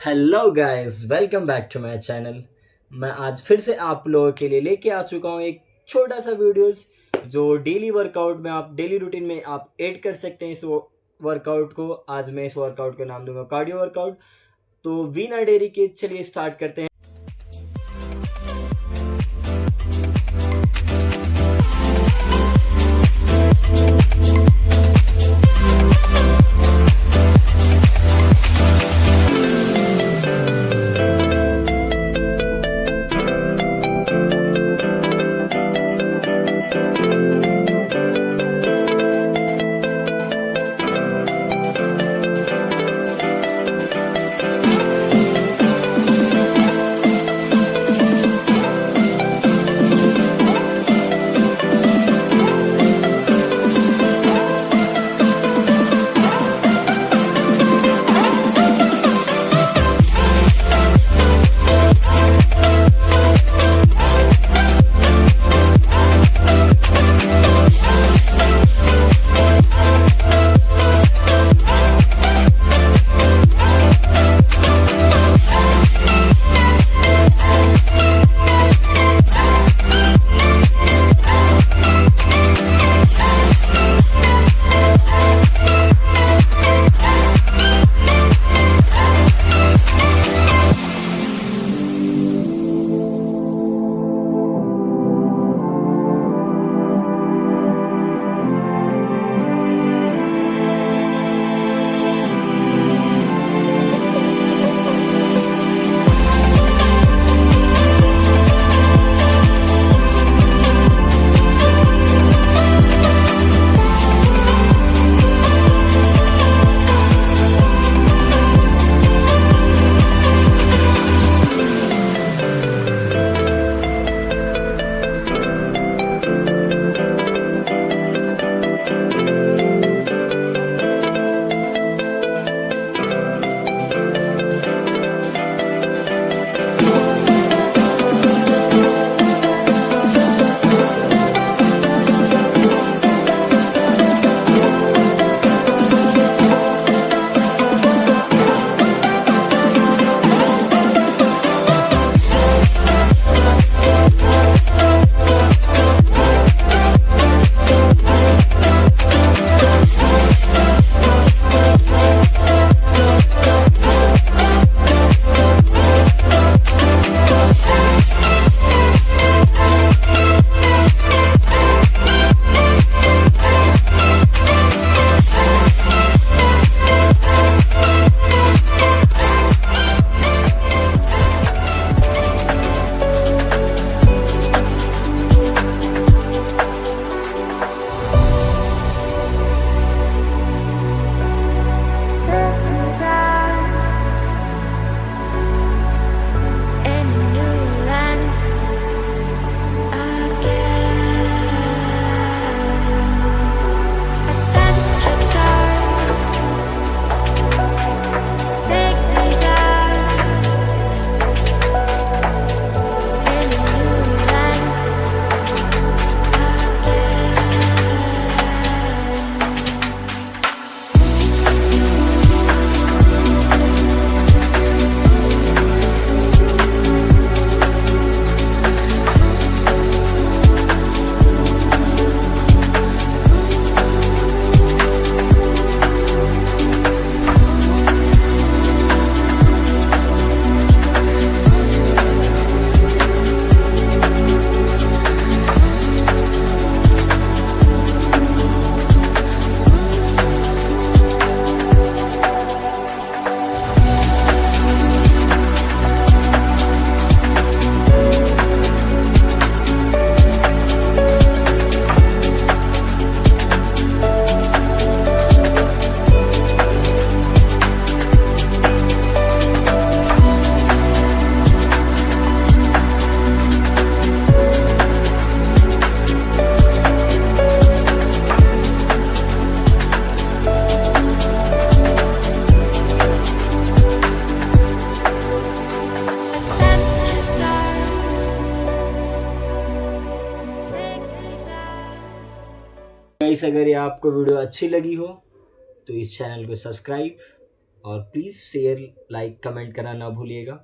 Hello guys, welcome back to my channel. मैं आज फिर से आप लोगों के लिए लेके आ चुका हूँ एक छोटा सा वीडियोस जो डेली वर्कआउट में आप डेली रूटीन में आप ऐड कर सकते हैं। इस वर्कआउट को आज मैं इस वर्कआउट का नाम दूंगा कार्डियो वर्कआउट। तो वीना डेरी के चलिए स्टार्ट करते हैं। गाइस, अगर ये आपको वीडियो अच्छी लगी हो तो इस चैनल को सब्सक्राइब और प्लीज़ शेयर, लाइक, कमेंट करना ना भूलिएगा।